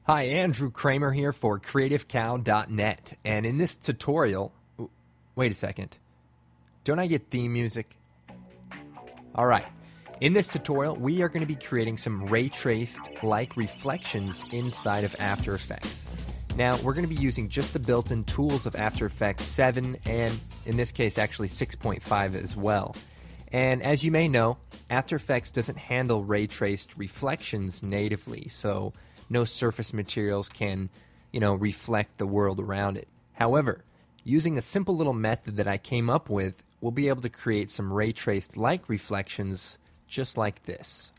Hi, Andrew Kramer here for CreativeCow.net, and in this tutorial, wait a second, don't I get theme music? Alright, in this tutorial we are going to be creating some ray-traced-like reflections inside of After Effects. Now, we're going to be using just the built-in tools of After Effects 7, and in this case actually 6.5 as well. And as you may know, After Effects doesn't handle ray-traced reflections natively, so no surface materials can, reflect the world around it. However, using a simple little method that I came up with, we'll be able to create some ray-traced-like reflections just like this.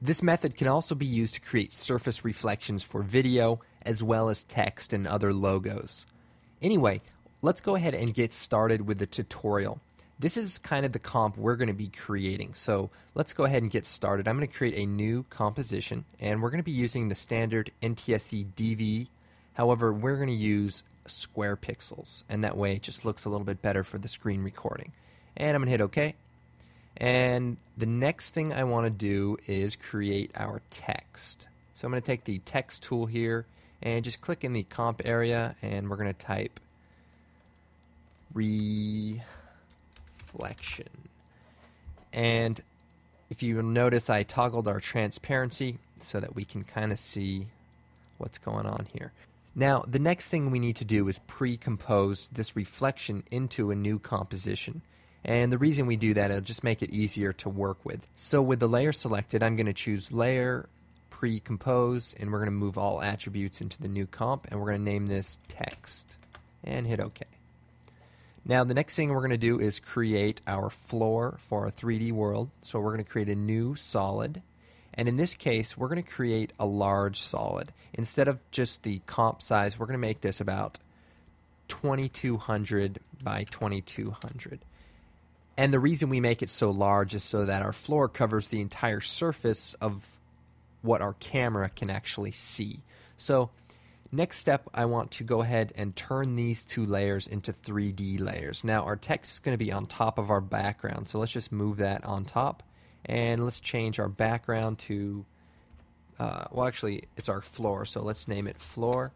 This method can also be used to create surface reflections for video, as well as text and other logos. Anyway, let's go ahead and get started with the tutorial. This is kind of the comp we're going to be creating, so let's go ahead and get started. I'm going to create a new composition, and we're going to be using the standard NTSC DV. However, we're going to use square pixels, and that way it just looks a little bit better for the screen recording. And I'm going to hit OK. And the next thing I want to do is create our text. So I'm going to take the text tool here and just click in the comp area, and we're going to type reflection. And if you notice, I toggled our transparency so that we can kind of see what's going on here. Now, the next thing we need to do is pre-compose this reflection into a new composition. And the reason we do that, it'll just make it easier to work with. So with the layer selected, I'm going to choose Layer, Pre-Compose, and we're going to move all attributes into the new comp, and we're going to name this Text, and hit OK. Now, the next thing we're going to do is create our floor for our 3D world. So we're going to create a new solid. And in this case, we're going to create a large solid. Instead of just the comp size, we're going to make this about 2200 by 2200. And the reason we make it so large is so that our floor covers the entire surface of what our camera can actually see. So next step, I want to go ahead and turn these two layers into 3D layers. Now, our text is going to be on top of our background, so let's just move that on top. And let's change our background to, well, actually, it's our floor, so let's name it floor.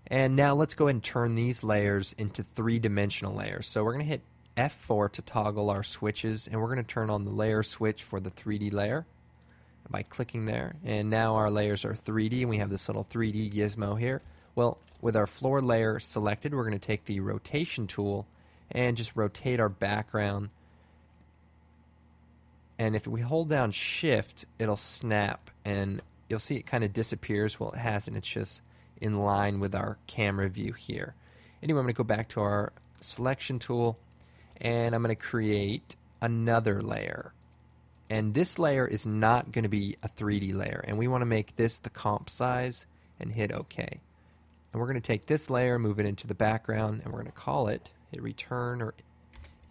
And now let's go ahead and turn these layers into three-dimensional layers. So we're going to hit F4 to toggle our switches, and we're going to turn on the layer switch for the 3D layer by clicking there. And now our layers are 3D, and we have this little 3D gizmo here. Well, with our floor layer selected, we're going to take the rotation tool and just rotate our background. And if we hold down Shift, it'll snap, and you'll see it kind of disappears. Well, it hasn't. It's just in line with our camera view here. Anyway, I'm going to go back to our selection tool, and I'm going to create another layer. And this layer is not going to be a 3D layer, and we want to make this the comp size and hit OK. And we're going to take this layer, move it into the background, and we're going to call it, hit return or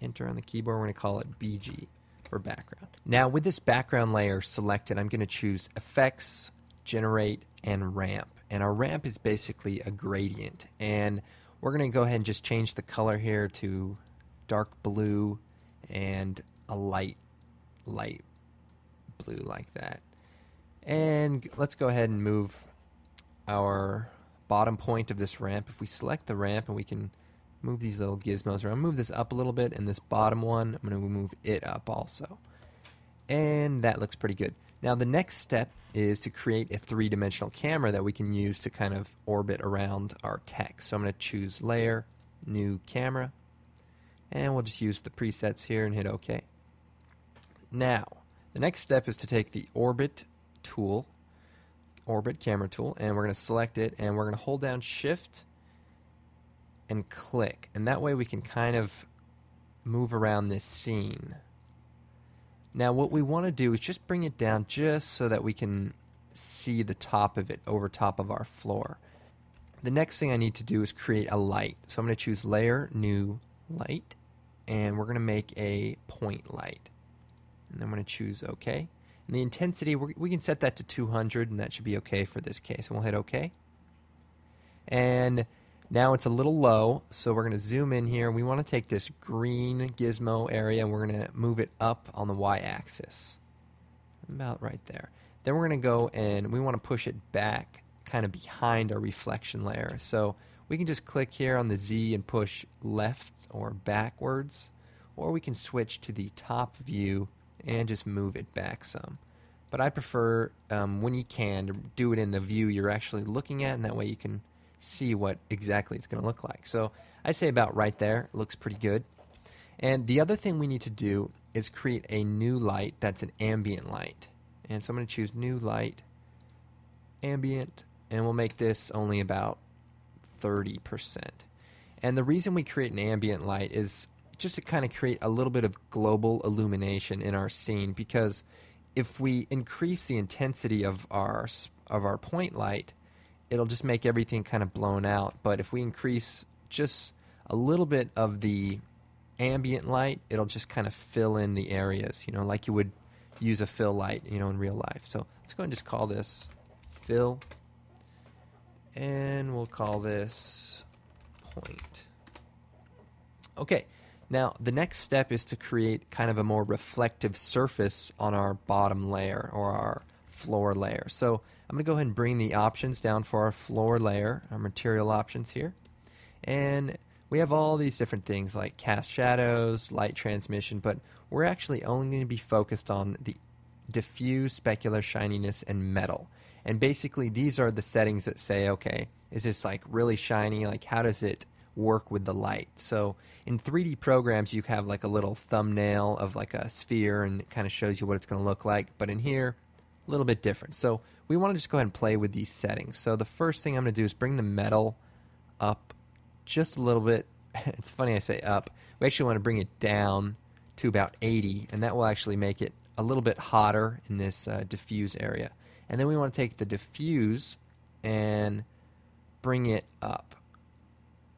enter on the keyboard, we're going to call it BG. For background. Now, with this background layer selected, I'm going to choose Effects, Generate, and Ramp. And our ramp is basically a gradient. And we're going to go ahead and just change the color here to dark blue and a light blue like that. And let's go ahead and move our bottom point of this ramp. If we select the ramp, and we can move these little gizmos around. Move this up a little bit, and this bottom one, I'm going to move it up also. And that looks pretty good. Now, the next step is to create a three-dimensional camera that we can use to kind of orbit around our text. So I'm going to choose Layer, New Camera, and we'll just use the presets here and hit OK. Now, the next step is to take the Orbit tool, Orbit Camera tool, and we're going to select it, and we're going to hold down Shift and click, and that way we can kind of move around this scene. Now, what we want to do is just bring it down just so that we can see the top of it over top of our floor. The next thing I need to do is create a light. So I'm going to choose Layer, New Light, and we're going to make a point light. And then I'm going to choose OK. And the intensity, we can set that to 200, and that should be OK for this case. And we'll hit OK. And now it's a little low, so we're going to zoom in here. We want to take this green gizmo area, and we're going to move it up on the y-axis. about right there. Then we're going to go and we want to push it back kind of behind our reflection layer. So we can just click here on the Z and push left or backwards, or we can switch to the top view and just move it back some. But I prefer, when you can, to do it in the view you're actually looking at, and that way you can see what exactly it's going to look like. So I'd say about right there. It looks pretty good. And the other thing we need to do is create a new light that's an ambient light. And so I'm going to choose New Light, Ambient, and we'll make this only about 30%. And the reason we create an ambient light is just to kind of create a little bit of global illumination in our scene, because if we increase the intensity of our point light, it'll just make everything kind of blown out. But if we increase just a little bit of the ambient light, it'll just kind of fill in the areas, you know, like you would use a fill light, you know, in real life. So let's go and just call this fill, and we'll call this point. Okay, now the next step is to create kind of a more reflective surface on our bottom layer or our floor layer. So I'm going to go ahead and bring the options down for our floor layer, our material options here. And we have all these different things like cast shadows, light transmission, but we're actually only going to be focused on the diffuse, specular, shininess, and metal. And basically these are the settings that say, okay, is this like really shiny? Like how does it work with the light? So in 3D programs you have like a little thumbnail of like a sphere, and it kind of shows you what it's going to look like. But in here, a little bit different. So we want to just go ahead and play with these settings. So the first thing I'm going to do is bring the metal up just a little bit. It's funny I say up. We actually want to bring it down to about 80, and that will actually make it a little bit hotter in this diffuse area. And then we want to take the diffuse and bring it up.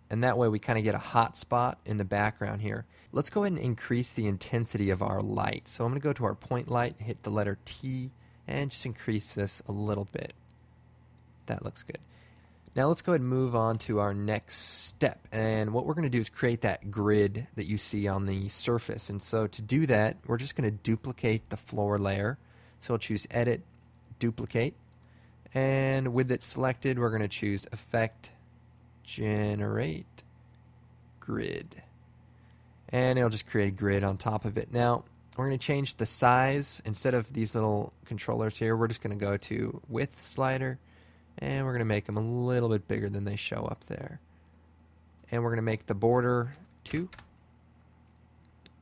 And that way we kind of get a hot spot in the background here. Let's go ahead and increase the intensity of our light. So I'm going to go to our point light, hit the letter T, and just increase this a little bit. That looks good. Now let's go ahead and move on to our next step. And what we're going to do is create that grid that you see on the surface. And so to do that, we're just going to duplicate the floor layer. So we'll choose Edit, Duplicate. And with it selected, we're going to choose Effect, Generate, Grid. And it'll just create a grid on top of it. Now, we're going to change the size. Instead of these little controllers here, we're just going to go to Width slider. And we're going to make them a little bit bigger than they show up there. And we're going to make the border 2.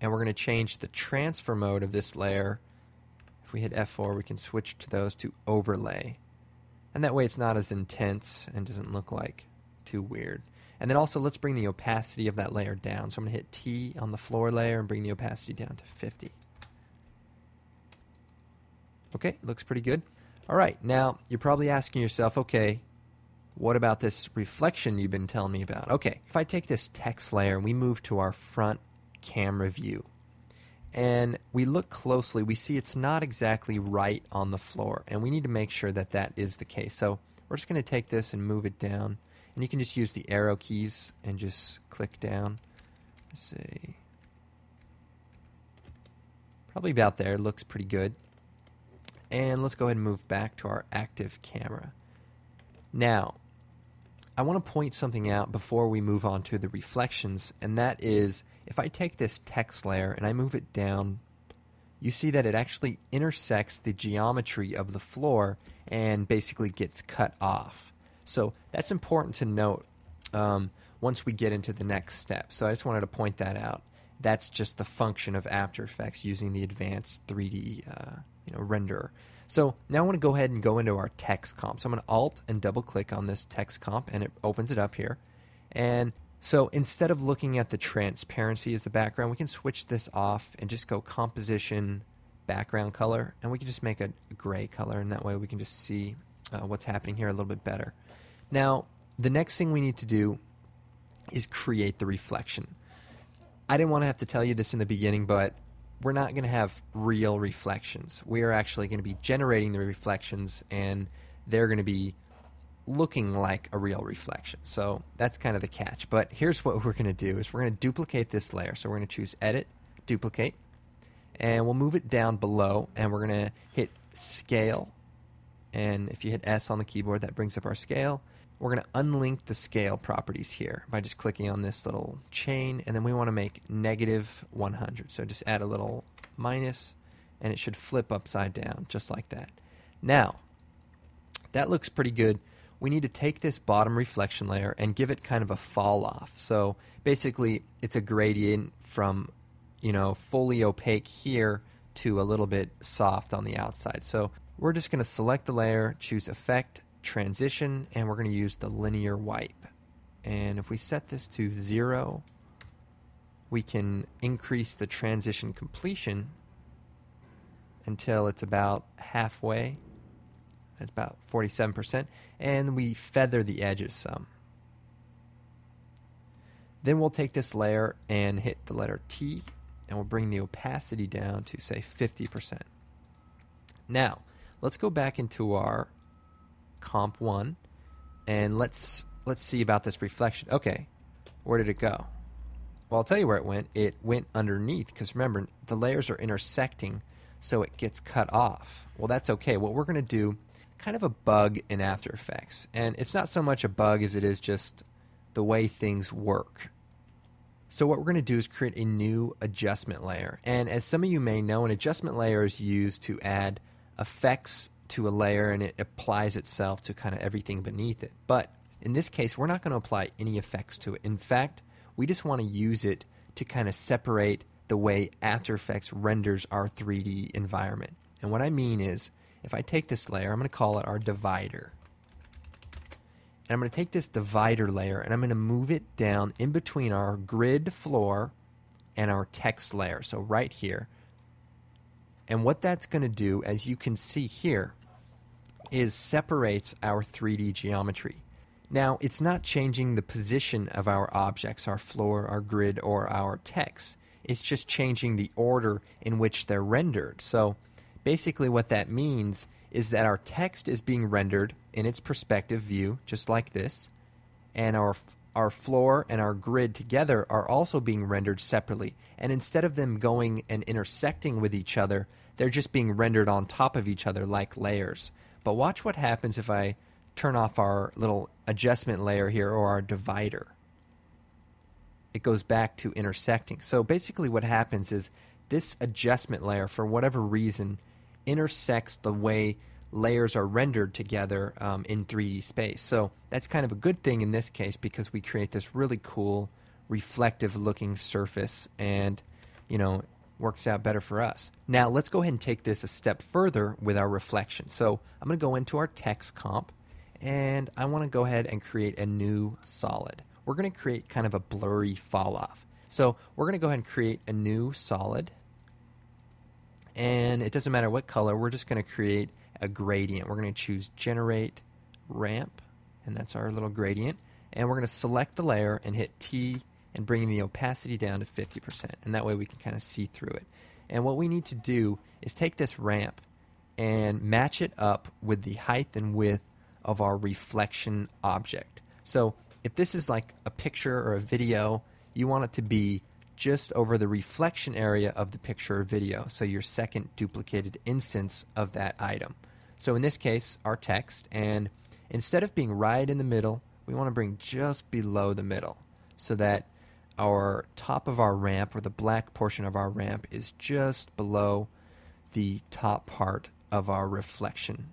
And we're going to change the transfer mode of this layer. If we hit F4, we can switch to those to overlay. And that way it's not as intense and doesn't look like too weird. And then also let's bring the opacity of that layer down. So I'm going to hit T on the floor layer and bring the opacity down to 50. Okay, looks pretty good. All right, now you're probably asking yourself, okay, what about this reflection you've been telling me about? Okay, if I take this text layer and we move to our front camera view and we look closely, we see it's not exactly right on the floor, and we need to make sure that that is the case. So we're just going to take this and move it down, and you can just use the arrow keys and just click down. Let's see, probably about there. It looks pretty good. And let's go ahead and move back to our active camera. Now, I want to point something out before we move on to the reflections, and that is if I take this text layer and I move it down, you see that it actually intersects the geometry of the floor and basically gets cut off. So that's important to note once we get into the next step. So I just wanted to point that out. That's just the function of After Effects using the advanced 3D renderer. So now I want to go ahead and go into our text comp. So I'm going to Alt and double click on this text comp, and it opens it up here. And so instead of looking at the transparency as the background, we can switch this off and just go Composition, Background Color, and we can just make a gray color, and that way we can just see what's happening here a little bit better. Now, the next thing we need to do is create the reflection. I didn't want to have to tell you this in the beginning, but we're not going to have real reflections. We are actually going to be generating the reflections, and they're going to be looking like a real reflection. So that's kind of the catch. But here's what we're going to do is we're going to duplicate this layer. So we're going to choose Edit, Duplicate, And we'll move it down below, and we're going to hit Scale. And if you hit S on the keyboard, that brings up our scale. We're going to unlink the scale properties here by just clicking on this little chain, and then we want to make -100. So just add a little minus, and it should flip upside down, just like that. Now, that looks pretty good. We need to take this bottom reflection layer and give it kind of a fall off. So basically, it's a gradient from, fully opaque here to a little bit soft on the outside. So we're just going to select the layer, choose Effect, Transition, and we're going to use the linear wipe. And if we set this to 0, we can increase the transition completion until it's about halfway. That's about 47%. And we feather the edges some. Then we'll take this layer and hit the letter T, and we'll bring the opacity down to, say, 50%. Now, let's go back into our Comp 1, and let's see about this reflection. Okay, where did it go? Well, I'll tell you where it went. It went underneath, because remember, the layers are intersecting, so it gets cut off. Well, that's okay. What we're going to do, kind of a bug in After Effects, and it's not so much a bug as it is just the way things work. So what we're going to do is create a new adjustment layer. And as some of you may know, an adjustment layer is used to add effects to a layer, and it applies itself to kind of everything beneath it. But in this case, we're not going to apply any effects to it. In fact, we just want to use it to kind of separate the way After Effects renders our 3D environment. And what I mean is, if I take this layer, I'm going to call it our divider. And I'm going to take this divider layer and I'm going to move it down in between our grid floor and our text layer. So right here. And what that's going to do, as you can see here, is separates our 3D geometry. Now, it's not changing the position of our objects, our floor, our grid, or our text. It's just changing the order in which they're rendered. So basically what that means is that our text is being rendered in its perspective view, just like this, and our floor and our grid together are also being rendered separately. And instead of them going and intersecting with each other, they're just being rendered on top of each other like layers. But watch what happens if I turn off our little adjustment layer here, or our divider. It goes back to intersecting. So basically what happens is this adjustment layer, for whatever reason, intersects the way layers are rendered together in 3D space. So that's kind of a good thing in this case, because we create this really cool reflective looking surface, and works out better for us. Now let's go ahead and take this a step further with our reflection. So I'm going to go into our text comp, and I want to go ahead and create a new solid. We're going to create kind of a blurry fall off. So we're going to go ahead and create a new solid, and it doesn't matter what color, we're just going to create a gradient. We're going to choose Generate Ramp, and that's our little gradient. And we're going to select the layer and hit T and bring the opacity down to 50%. And that way we can kind of see through it. And what we need to do is take this ramp and match it up with the height and width of our reflection object. So if this is like a picture or a video, you want it to be just over the reflection area of the picture or video, so your second duplicated instance of that item. So in this case, our text, and instead of being right in the middle, we want to bring just below the middle, so that our top of our ramp, or the black portion of our ramp, is just below the top part of our reflection.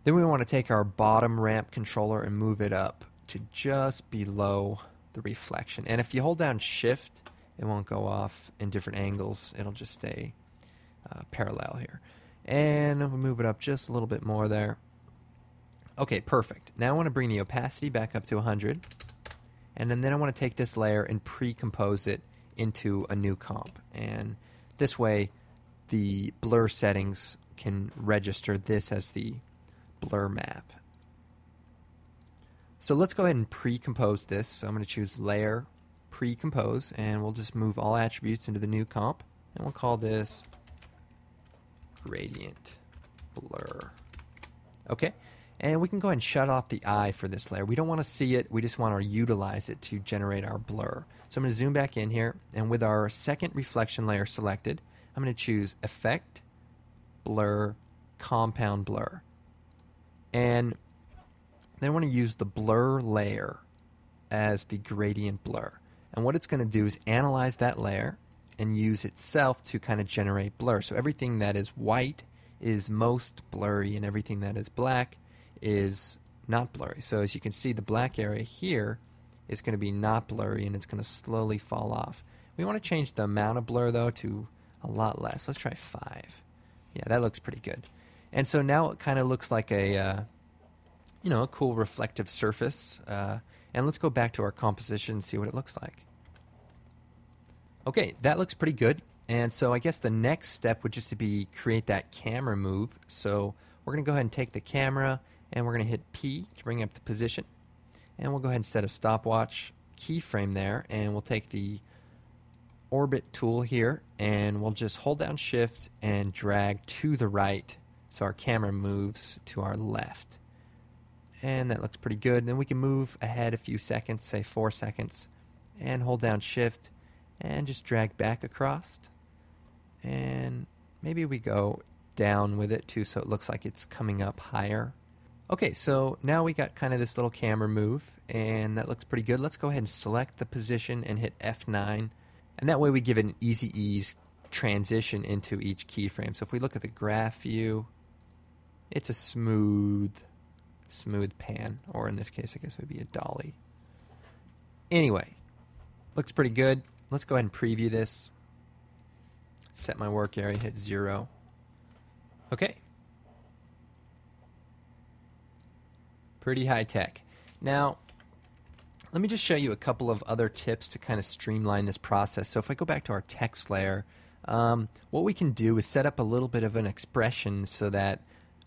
Then we want to take our bottom ramp controller and move it up to just below the reflection. And if you hold down Shift, it won't go off in different angles. It'll just stay parallel here. And we'll move it up just a little bit more there. Okay, perfect. Now I want to bring the opacity back up to 100. And then I want to take this layer and pre-compose it into a new comp. And this way, the blur settings can register this as the blur map. So let's go ahead and pre-compose this. So I'm going to choose Layer, Pre-Compose, and we'll just move all attributes into the new comp. And we'll call this Gradient Blur. Okay. And we can go ahead and shut off the eye for this layer. We don't want to see it. We just want to utilize it to generate our blur. So I'm going to zoom back in here, and with our second reflection layer selected, I'm going to choose Effect, Blur, Compound Blur. And then I want to use the blur layer as the gradient blur. And what it's going to do is analyze that layer and use itself to kind of generate blur. So everything that is white is most blurry, and everything that is black is not blurry. So as you can see, the black area here is going to be not blurry, and it's going to slowly fall off. We want to change the amount of blur, though, to a lot less. Let's try 5. Yeah, that looks pretty good. And so now it kind of looks like a a cool reflective surface. And let's go back to our composition and see what it looks like. Okay, that looks pretty good. And so I guess the next step would just to be create that camera move. So we're going to go ahead and take the camera, and we're going to hit P to bring up the position. And we'll go ahead and set a stopwatch keyframe there, and we'll take the orbit tool here, and we'll just hold down Shift and drag to the right so our camera moves to our left. And that looks pretty good. And then we can move ahead a few seconds, say 4 seconds, and hold down Shift and just drag back across. And maybe we go down with it too, so it looks like it's coming up higher. Okay, so now we got kind of this little camera move, and that looks pretty good. Let's go ahead and select the position and hit F9, and that way we give it an easy ease transition into each keyframe. So if we look at the graph view, it's a smooth pan, or in this case I guess it would be a dolly. Anyway, looks pretty good. Let's go ahead and preview this. Set my work area, hit 0. Okay. Pretty high tech. Now, let me just show you a couple of other tips to kind of streamline this process. So if I go back to our text layer, what we can do is set up a little bit of an expression so that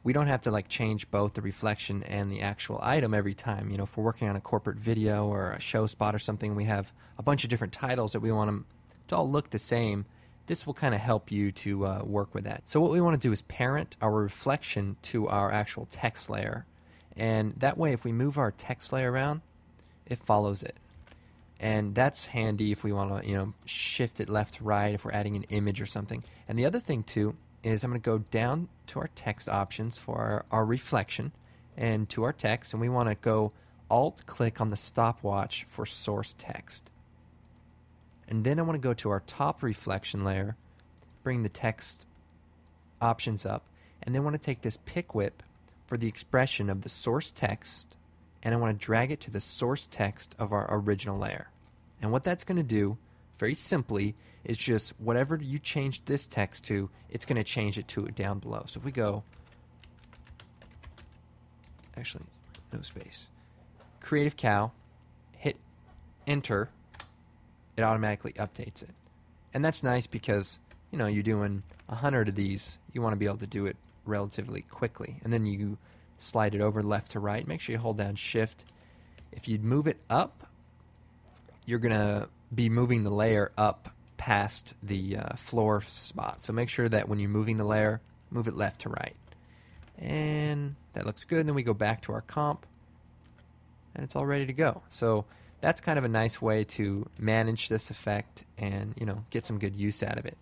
we don't have to like change both the reflection and the actual item every time. You know, if we're working on a corporate video or a show spot or something, we have a bunch of different titles that we want them to all look the same. This will kind of help you to work with that. So what we want to do is parent our reflection to our actual text layer. And that way, if we move our text layer around, it follows it. And that's handy if we want to, shift it left to right, if we're adding an image or something. And the other thing, too, is I'm going to go down to our text options for our reflection and to our text, and we want to go Alt-click on the stopwatch for source text. And then I want to go to our top reflection layer, bring the text options up, and then I want to take this pick whip for the expression of the source text, and I want to drag it to the source text of our original layer. And what that's going to do, very simply, is just whatever you change this text to, it's going to change it to it down below. So if we go, actually, no space, Creative Cow, hit Enter, it automatically updates it. And that's nice because, you're doing 100 of these, you want to be able to do it relatively quickly. And then you slide it over left to right. Make sure you hold down Shift. If you move it up, you're going to be moving the layer up past the floor spot. So make sure that when you're moving the layer, move it left to right. And that looks good. And then we go back to our comp, and it's all ready to go. So that's kind of a nice way to manage this effect and, get some good use out of it.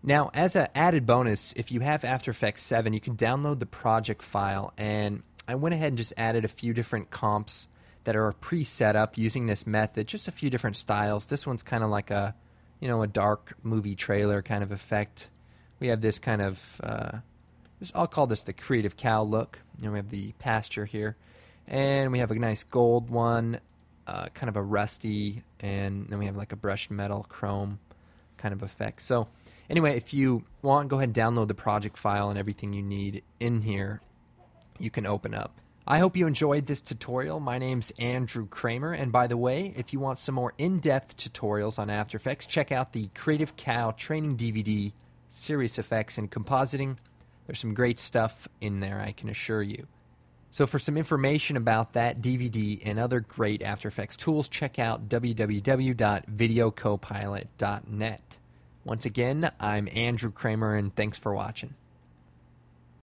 Now, as an added bonus, if you have After Effects 7, you can download the project file, and I went ahead and just added a few different comps that are pre-set up using this method, just a few different styles. This one's kind of like a dark movie trailer kind of effect. We have this kind of, I'll call this the Creative Cow look. We have the pasture here, and we have a nice gold one, kind of a rusty, and then we have like a brushed metal chrome kind of effect. So anyway, if you want, go ahead and download the project file and everything you need in here you can open up. I hope you enjoyed this tutorial. My name's Andrew Kramer, and by the way, if you want some more in-depth tutorials on After Effects, check out the Creative Cow training DVD, Serious Effects and Compositing. There's some great stuff in there, I can assure you. So for some information about that DVD and other great After Effects tools, check out www.videocopilot.net. Once again, I'm Andrew Kramer, and thanks for watching.